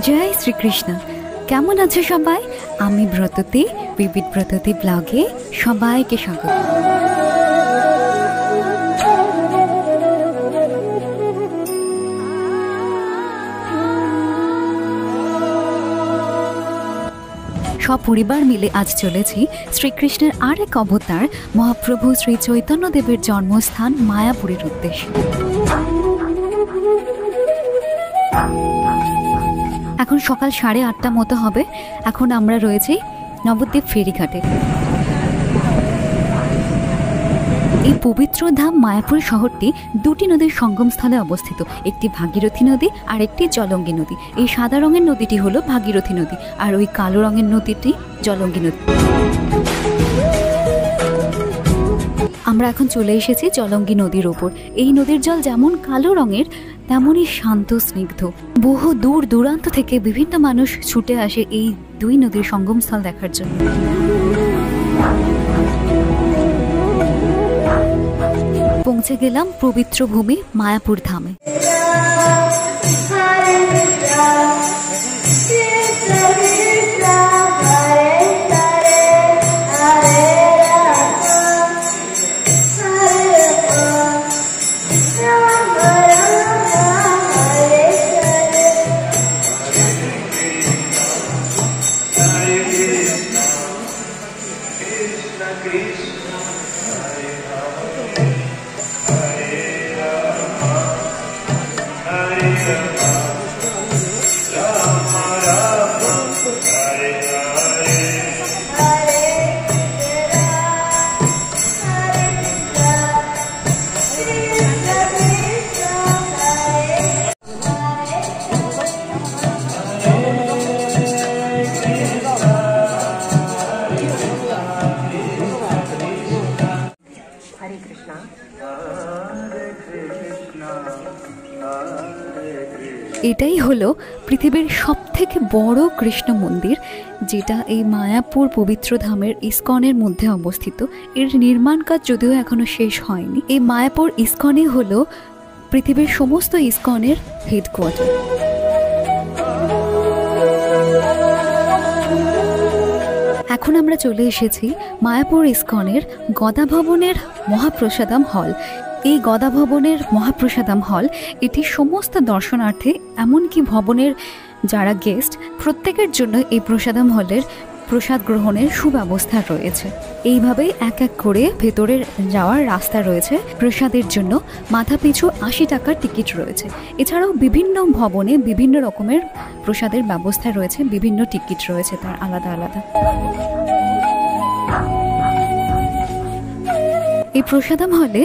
জয় শ্রীকৃষ্ণ। কেমন আছো সবাই? আমি ব্রততী, বিবিধ ব্রততী ব্লগে সবাইকে স্বাগত। সপরিবার মিলে আজ চলেছি শ্রীকৃষ্ণের আরেক অবতার মহাপ্রভু শ্রী চৈতন্যদেবের জন্মস্থান মায়াপুরের উদ্দেশ্যে। এখন সকাল 8:30 মতো হবে। এখন আমরা রয়েছি নবদ্বীপ ফেরিঘাটে। এই পবিত্র ধাম মায়াপুর শহরটি দুটি নদীর সঙ্গমস্থলে অবস্থিত, একটি ভাগীরথী নদী আর একটি জলঙ্গি নদী। এই সাদা রঙের নদীটি হলো ভাগীরথী নদী আর ওই কালো রঙের নদীটি জলঙ্গি নদী। আমরা এখন চলে এসেছি জলঙ্গি নদীর ওপর। এই নদীর জল যেমন কালো রঙের তেমনই শান্ত স্নিগ্ধ। বহু দূর দূরান্ত থেকে বিভিন্ন মানুষ ছুটে আসে এই দুই নদীর সঙ্গমস্থল দেখার জন্য। পৌঁছে গেলাম পবিত্র ভূমি মায়াপুর ধামে। এটাই হলো পৃথিবীর সবথেকে বড় কৃষ্ণ মন্দির, যেটা এই মায়াপুর পবিত্র ধামের ইস্কনের মধ্যে অবস্থিত। এর নির্মাণ কাজ যদিও এখনো শেষ হয়নি। এই মায়াপুর ইস্কনই হলো পৃথিবীর সমস্ত ইস্কনের হেডকোয়ার্টার। এখন আমরা চলে এসেছি মায়াপুর ইস্কনের গদা ভবনের মহাপ্রসাদম হল। এই গদা ভবনের মহাপ্রসাদম হল এটি সমস্ত দর্শনার্থী এমনকি ভবনের যারা গেস্ট প্রত্যেকের জন্য এই প্রসাদম হলের প্রসাদ গ্রহণের সুব্যবস্থা রয়েছে। এইভাবেই এক এক করে ভেতরে যাওয়ার রাস্তা রয়েছে। প্রসাদের জন্য মাথাপিছু 80 টাকার টিকিট রয়েছে। এছাড়াও বিভিন্ন ভবনে বিভিন্ন রকমের প্রসাদের ব্যবস্থা রয়েছে, বিভিন্ন টিকিট রয়েছে তার আলাদা আলাদা। এই প্রসাদম হলে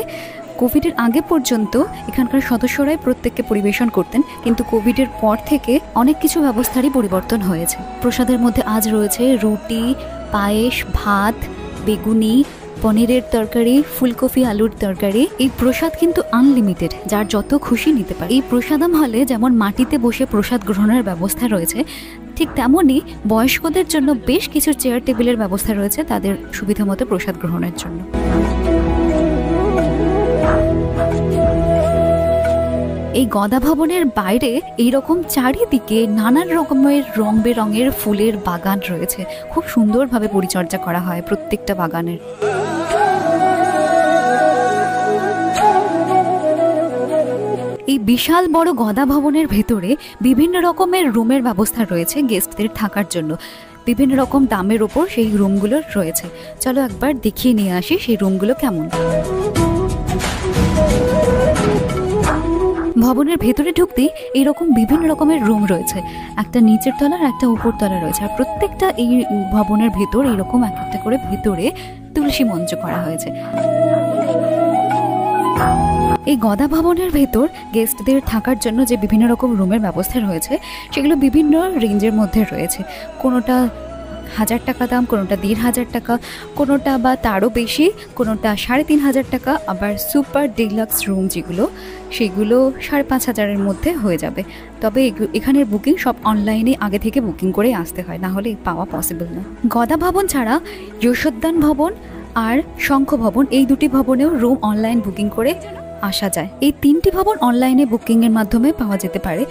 কোভিডের আগে পর্যন্ত এখানকার সদস্যরাই প্রত্যেককে পরিবেশন করতেন, কিন্তু কোভিডের পর থেকে অনেক কিছু ব্যবস্থারই পরিবর্তন হয়েছে। প্রসাদের মধ্যে আজ রয়েছে রুটি, পায়েস, ভাত, বেগুনি, পনিরের তরকারি, ফুলকপি আলুর তরকারি। এই প্রসাদ কিন্তু আনলিমিটেড, যার যত খুশি নিতে পারে। এই প্রসাদম হলে যেমন মাটিতে বসে প্রসাদ গ্রহণের ব্যবস্থা রয়েছে, ঠিক তেমনই বয়স্কদের জন্য বেশ কিছু চেয়ার টেবিলের ব্যবস্থা রয়েছে তাদের সুবিধা মতো প্রসাদ গ্রহণের জন্য। এই গদা ভবনের বাইরে এইরকম চারিদিকে নানান রকমের রং বেরঙের ফুলের বাগান রয়েছে। খুব সুন্দরভাবে পরিচর্যা করা হয় প্রত্যেকটা বাগানের। এই বিশাল বড় গদা ভবনের ভেতরে বিভিন্ন রকমের রুমের ব্যবস্থা রয়েছে গেস্টদের থাকার জন্য। বিভিন্ন রকম দামের ওপর সেই রুমগুলো রয়েছে। চলো একবার দেখিয়ে নিয়ে আসি সেই রুমগুলো কেমন। ভবনের ভেতরে ঢুকতেই এইরকম বিভিন্ন রকমের রুম রয়েছে। একটা নিচের তলা আর একটা উপর তলা রয়েছে। আর প্রত্যেকটা এই ভবনের ভেতর এইরকম এক একটা করে ভেতরে তুলসী মঞ্চ করা হয়েছে। এই গদা ভবনের ভেতর গেস্টদের থাকার জন্য যে বিভিন্ন রকম রুমের ব্যবস্থা রয়েছে সেগুলো বিভিন্ন রেঞ্জের মধ্যে রয়েছে। কোনোটা 1000 টাকা দাম, কোনোটা 1500 টাকা, কোনোটা বা তারও বেশি, কোনোটা 3500 টাকা। আবার সুপার ডিলাক্স রুম যেগুলো সেগুলো 5500-এর মধ্যে হয়ে যাবে। তবে এখানের বুকিং সব অনলাইনে আগে থেকে বুকিং করে আসতে হয়, না হলে পাওয়া পসিবল না। গদা ভবন ছাড়া যশোদ্যান ভবন আর শঙ্খ ভবন এই দুটি ভবনেও রুম অনলাইন বুকিং করে আসা যায়। এই 3টি ভবন অনলাইনে বুকিং এর মাধ্যমে পাওয়া যেতে পারে।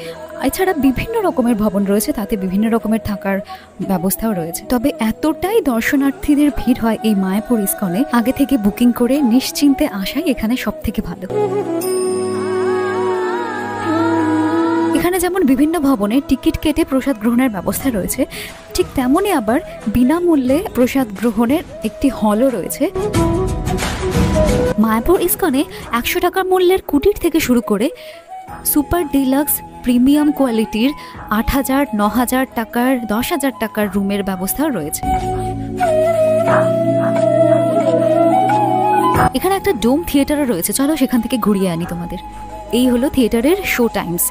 এছাড়া বিভিন্ন রকমের ভবন রয়েছে, তাতে বিভিন্ন রকমের থাকার ব্যবস্থাও রয়েছে। তবে এতটাই দর্শনার্থীদের ভিড় হয় এই মায়াপুর ইস্কনে, আগে থেকে বুকিং করে নিশ্চিন্তে আসাই এখানে সব থেকে ভালো। এখানে যেমন বিভিন্ন ভবনে টিকিট কেটে প্রসাদ গ্রহণের ব্যবস্থা রয়েছে, ঠিক তেমনই আবার বিনামূল্যে প্রসাদ গ্রহণের একটি হলও রয়েছে। মায়াপুর ইস্কনে 100 টাকা মূল্যের কুটির থেকে শুরু করে সুপার ডিলাক্স প্রিমিয়াম কোয়ালিটির 8,000, 9,000 টাকার, 10,000 টাকার রুমের ব্যবস্থাও রয়েছে। এখানে একটা ডোম থিয়েটারও রয়েছে, চলো সেখান থেকে ঘুরিয়ে আনি তোমাদের। এই হলো থিয়েটারের শো টাইমস।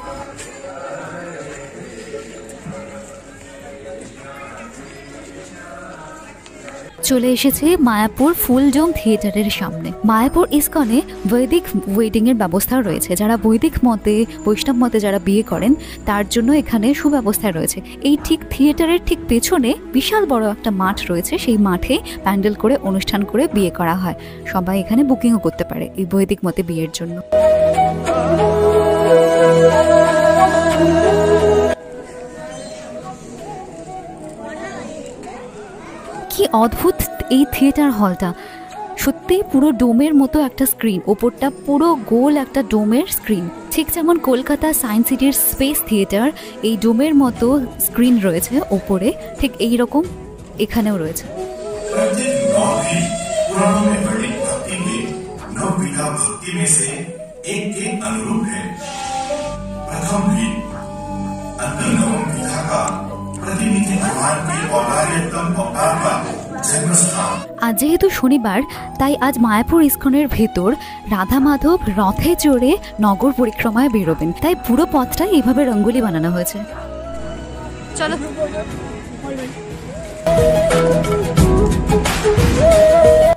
চলে এসেছে মায়াপুর ফুলডোম থিয়েটারের সামনে। মায়াপুর ইস্কনে বৈদিক ওয়েডিং এর ব্যবস্থা রয়েছে। যারা বৈদিক মতে, বৈষ্ণব মতে যারা বিয়ে করেন তার জন্য এখানে সুব্যবস্থা রয়েছে। এই ঠিক থিয়েটারের ঠিক পেছনে বিশাল বড় একটা মাঠ রয়েছে, সেই মাঠে প্যান্ডেল করে অনুষ্ঠান করে বিয়ে করা হয়। সবাই এখানে বুকিংও করতে পারে এই বৈদিক মতে বিয়ের জন্য। কি অদ্ভুত এই থিয়েটার হলটা, সত্যি পুরো ডোমের মতো একটা স্ক্রিন, ওপরটা পুরো গোল একটা ডোমের স্ক্রিন। ঠিক যেমন কলকাতা সায়েন্স সিটির স্পেস থিয়েটার এই ডোমের মতো স্ক্রিন রয়েছে ওপরে, ঠিক এই রকম এখানেও রয়েছে। আজ যেহেতু শনিবার, তাই আজ মায়াপুর ইস্কনের ভেতর রাধা মাধব রথে চড়ে নগর পরিক্রমায় বেরোবেন, তাই পুরো পথটাই এইভাবে রঙ্গোলি বানানো হয়েছে। চলো।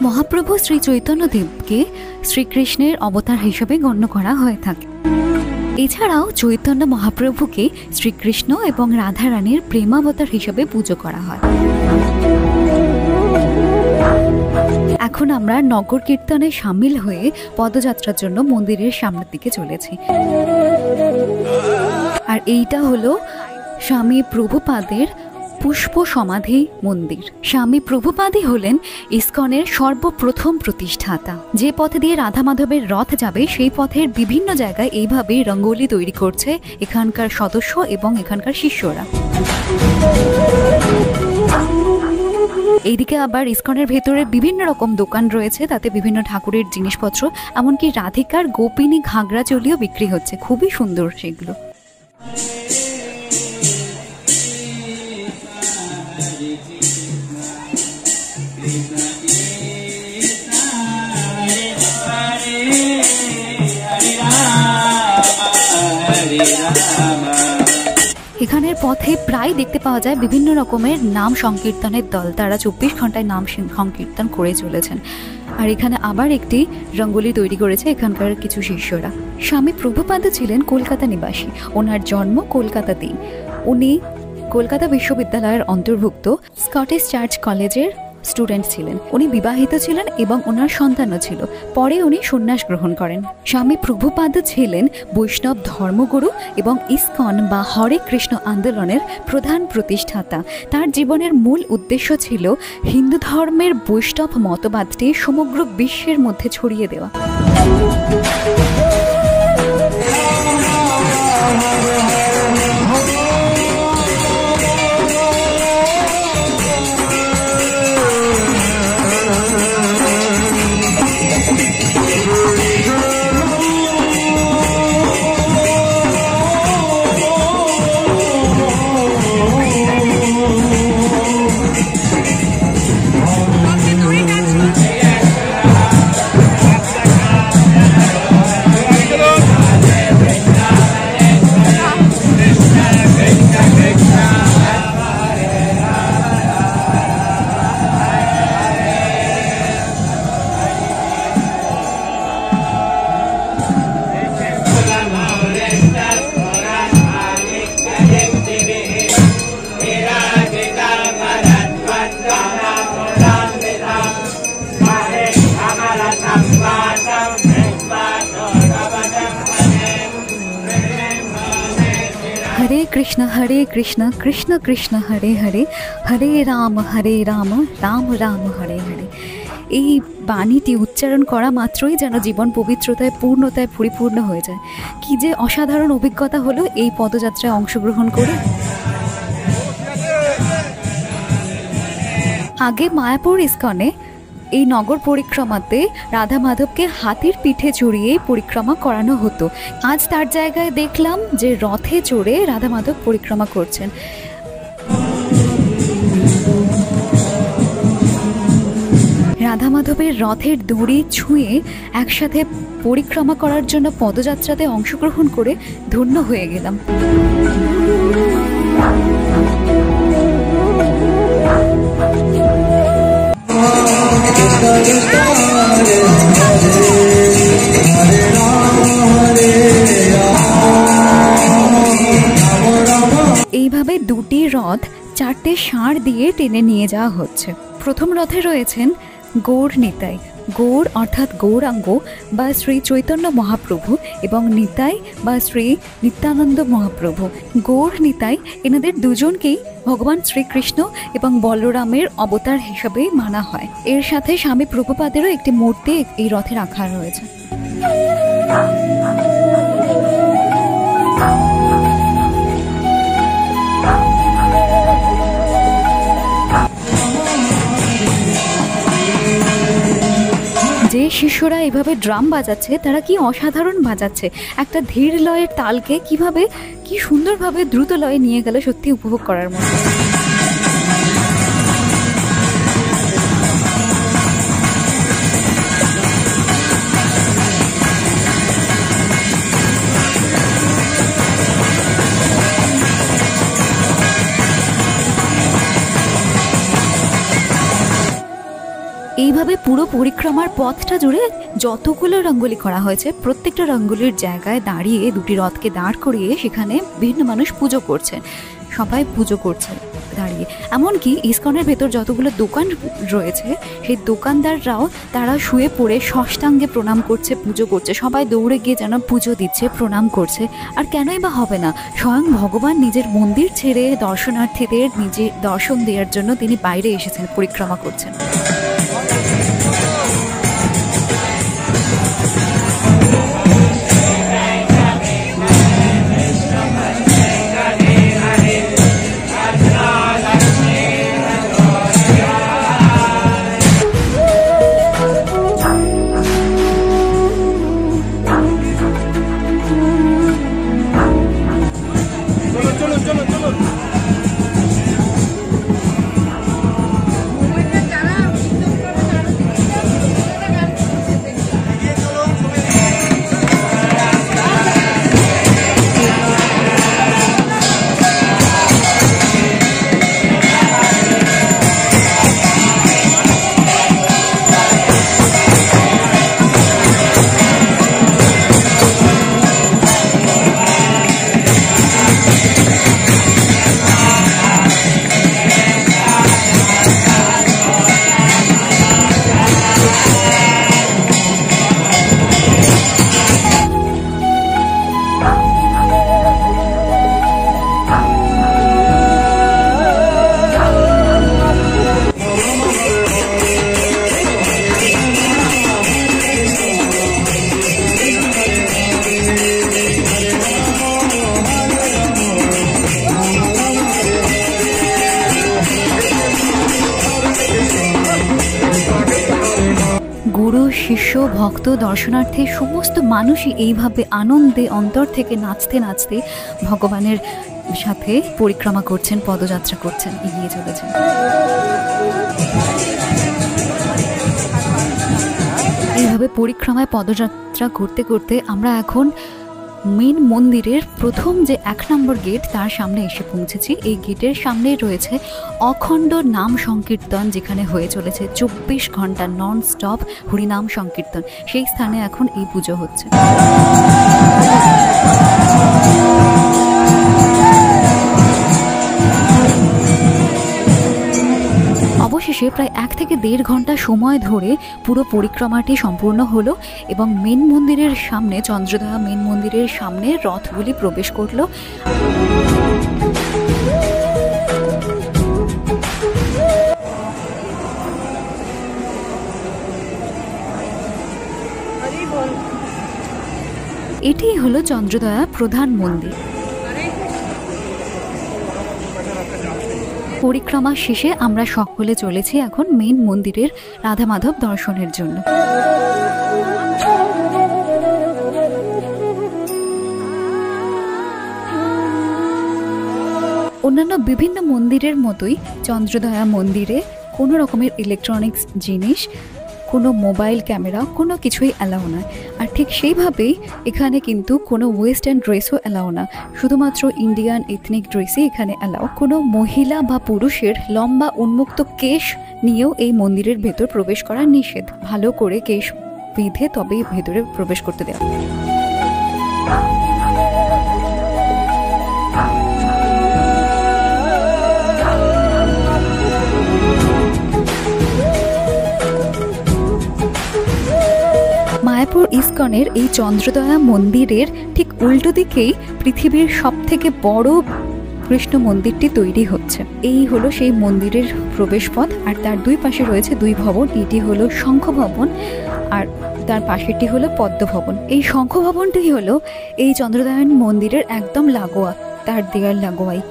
মহাপ্রভু শ্রী চৈতন্যদেবকে শ্রীকৃষ্ণের অবতার হিসেবে গণ্য করা হয়ে থাকে। এছাড়াও চৈতন্য মহাপ্রভুকে শ্রীকৃষ্ণ এবং রাধারানীর প্রেমাবতার হিসেবে পুজো করা হয়। এখন আমরা নগর কীর্তনে সামিল হয়ে পদযাত্রার জন্য মন্দিরের সামনের দিকে চলেছি। আর এইটা হলো স্বামী প্রভুপাদের পুষ্প সমাধি মন্দির। স্বামী প্রভুপাদই হলেন ইস্কনের সর্বপ্রথম প্রতিষ্ঠাতা। যে পথে দিয়ে রাধা মাধবের রথ যাবে সেই পথের বিভিন্ন জায়গায় এইভাবে রঙ্গোলি তৈরি করছে এখানকার সদস্য এবং এখানকার শিষ্যরা। এইদিকে আবার ইস্কনের ভেতরে বিভিন্ন রকম দোকান রয়েছে, তাতে বিভিন্ন ঠাকুরের জিনিসপত্র, এমনকি রাধিকার গোপিনী ঘাগরা চলিও বিক্রি হচ্ছে, খুবই সুন্দর সেগুলো। এখানের পথে প্রায় দেখতে পাওয়া যায় বিভিন্ন রকমের নাম সংকীর্তনের দল, তারা 24 ঘন্টায় নাম সংকীর্তন করে চলেছেন। আর এখানে আবার একটি রঙ্গোলি তৈরি করেছে এখানকার কিছু শিষ্যরা। স্বামী প্রভুপাদ ছিলেন কলকাতা নিবাসী, ওনার জন্ম কলকাতাতেই। উনি কলকাতা বিশ্ববিদ্যালয়ের অন্তর্ভুক্ত স্কটিশ চার্চ কলেজের স্টুডেন্ট ছিলেন। উনি বিবাহিত ছিলেন এবং ওনার সন্তানও ছিল। পরে উনি সন্ন্যাস গ্রহণ করেন। স্বামী প্রভুপাদ ছিলেন বৈষ্ণব ধর্মগুরু এবং ইস্কন বা হরে কৃষ্ণ আন্দোলনের প্রধান প্রতিষ্ঠাতা। তার জীবনের মূল উদ্দেশ্য ছিল হিন্দু ধর্মের বৈষ্ণব মতবাদটি সমগ্র বিশ্বের মধ্যে ছড়িয়ে দেওয়া। হরে কৃষ্ণ কৃষ্ণ কৃষ্ণ হরে হরে, হরে রাম রাম রাম হরে হরে। এই বাণীটি উচ্চারণ করা মাত্রই যেন জীবন পবিত্রতায় পূর্ণতায় পরিপূর্ণ হয়ে যায়। কি যে অসাধারণ অভিজ্ঞতা হলো এই পদযাত্রায় অংশগ্রহণ করে। আগে মায়াপুর ইস্কনে এই নগর পরিক্রমাতে রাধা মাধবকে হাতির পিঠে চড়িয়ে পরিক্রমা করানো হতো। আজ তার জায়গায় দেখলাম যে রথে চড়ে রাধা মাধব পরিক্রমা করছেন। রাধা মাধবের রথের দড়ি ছুঁয়ে একসাথে পরিক্রমা করার জন্য পদযাত্রাতে অংশগ্রহণ করে ধন্য হয়ে গেলাম। এইভাবে দুটি রথ চারটে ষাঁড় দিয়ে টেনে নিয়ে যাওয়া হচ্ছে। প্রথম রথে রয়েছেন গৌর নিতাই, গৌর অর্থাৎ গৌরাঙ্গ বা শ্রী চৈতন্য মহাপ্রভু এবং নিতাই বা শ্রী নিত্যানন্দ মহাপ্রভু। গৌর নিতাই এনাদের দুজনকেই ভগবান শ্রীকৃষ্ণ এবং বলরামের অবতার হিসেবেই মানা হয়। এর সাথে স্বামী প্রভুপাদেরও একটি মূর্তি এই রথে রাখা রয়েছে। যে শিষ্যরা এভাবে ড্রাম বাজাচ্ছে তারা কি অসাধারণ বাজাচ্ছে। একটা ধীর লয়ের তালকে কিভাবে কি সুন্দরভাবে দ্রুত লয়ে নিয়ে গেল, সত্যি উপভোগ করার মতো। এইভাবে পুরো পরিক্রমার পথটা জুড়ে যতগুলো রঙ্গোলি করা হয়েছে প্রত্যেকটা রঙ্গোলির জায়গায় দাঁড়িয়ে দুটি রথকে দাঁড় করিয়ে সেখানে বিভিন্ন মানুষ পুজো করছেন, সবাই পুজো করছে দাঁড়িয়ে। এমনকি ইস্কনের ভেতর যতগুলো দোকান রয়েছে সেই দোকানদাররাও তারা শুয়ে পড়ে ষষ্ঠাঙ্গে প্রণাম করছে, পুজো করছে। সবাই দৌড়ে গিয়ে যেন পুজো দিচ্ছে, প্রণাম করছে। আর কেনই বা হবে না, স্বয়ং ভগবান নিজের মন্দির ছেড়ে দর্শনার্থীদের নিজে দর্শন দেওয়ার জন্য তিনি বাইরে এসেছেন, পরিক্রমা করছেন। গুরু শিষ্য ভক্ত দর্শনার্থী সমস্ত মানুষই এইভাবে আনন্দে অন্তর থেকে নাচতে নাচতে ভগবানের সাথে পরিক্রমা করছেন, পদযাত্রা করছেন, এগিয়ে চলেছেন। এইভাবে পরিক্রমায় পদযাত্রা করতে করতে আমরা এখন মেন মন্দিরের প্রথম যে 1 নম্বর গেট তার সামনে এসে পৌঁছেছি। এই গেটের সামনেই রয়েছে অখণ্ড নাম সংকীর্তন, যেখানে হয়ে চলেছে 24 ঘন্টা নন স্টপ হরিনাম সংকীর্তন। সেই স্থানে এখন এই পুজো হচ্ছে। অবশেষে শেষে প্রায় 1 থেকে 1.5 ঘন্টা সময় ধরে পুরো পরিক্রমাটি সম্পূর্ণ হলো এবং মেন মন্দিরের সামনে, চন্দ্রদয়া মেন মন্দিরের সামনে রথগুলি প্রবেশ করলো। এটাই হলো চন্দ্রদয়া প্রধান মন্দির। পরিক্রমা শেষে আমরা সকলে চলেছি এখন মেন মন্দিরের রাধা মাধব দর্শনের জন্য। অন্যান্য বিভিন্ন মন্দিরের মতোই চন্দ্রদয়া মন্দিরে কোনো রকমের ইলেকট্রনিক্স জিনিস, কোনো মোবাইল ক্যামেরা, কোনো কিছুই অ্যালাউ নয়। আর ঠিক সেইভাবেই এখানে কিন্তু কোনো ওয়েস্টার্ন ড্রেসও অ্যালাউ না, শুধুমাত্র ইন্ডিয়ান এথনিক ড্রেসই এখানে অ্যালাউ। কোনো মহিলা বা পুরুষের লম্বা উন্মুক্ত কেশ নিয়েও এই মন্দিরের ভেতর প্রবেশ করা নিষেধ। ভালো করে কেশ বেঁধে তবেই ভেতরে প্রবেশ করতে দেওয়া। মায়াপুর ইস্কনের এই চন্দ্রদয়া মন্দিরের ঠিক উল্টো দিকেই পৃথিবীর সবথেকে বড় কৃষ্ণ মন্দিরটি তৈরি হচ্ছে। এই হলো সেই মন্দিরের প্রবেশপথ, আর তার দুই পাশে রয়েছে দুই ভবন। এটি হলো শঙ্খ ভবন আর তার পাশেরটি হলো পদ্ম ভবন। এই শঙ্খ ভবনটি হলো এই চন্দ্রদয়ান মন্দিরের একদম লাগোয়া, তার দেয়াল লাগোয়াই।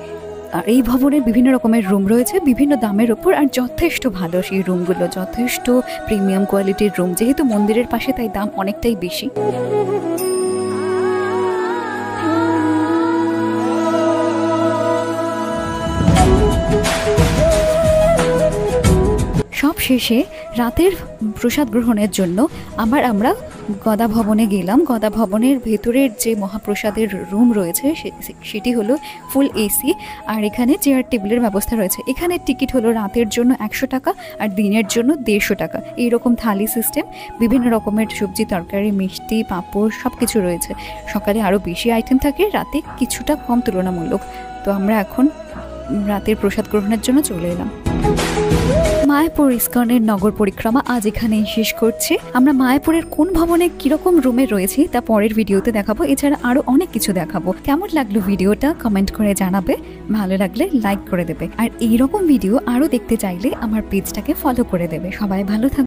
আর এই ভবনের বিভিন্ন রকমের রুম রয়েছে বিভিন্ন দামের ওপর, আর যথেষ্ট ভালো সেই রুমগুলো, যথেষ্ট প্রিমিয়াম কোয়ালিটির রুম। যেহেতু মন্দিরের পাশে তাই দাম অনেকটাই বেশি। সব শেষে রাতের প্রসাদ গ্রহণের জন্য আমরা গদা ভবনে গেলাম। গদা ভবনের ভেতরের যে মহাপ্রসাদের রুম রয়েছে সেটি হলো ফুল এসি, আর এখানে চেয়ার টেবিলের ব্যবস্থা রয়েছে। এখানে টিকিট হলো রাতের জন্য 100 টাকা আর দিনের জন্য 150 টাকা। এইরকম থালি সিস্টেম, বিভিন্ন রকমের সবজি, তরকারি, মিষ্টি, পাঁপড় সব কিছু রয়েছে। সকালে আরও বেশি আইটেম থাকে, রাতে কিছুটা কম তুলনামূলক। তো আমরা এখন রাতের প্রসাদ গ্রহণের জন্য চলে এলাম। মায়াপুর ইস্কনের নগর পরিক্রমা আজ এখানেই শেষ করছি। আমরা মায়াপুরের কোন ভবনে কিরকম রুমে রয়েছি তা পরের ভিডিওতে দেখাবো। এছাড়া আরো অনেক কিছু দেখাবো। কেমন লাগলো ভিডিওটা কমেন্ট করে জানাবে, ভালো লাগলে লাইক করে দেবে, আর এইরকম ভিডিও আরো দেখতে চাইলে আমার পেজটাকে ফলো করে দেবে। সবাই ভালো থাকবে।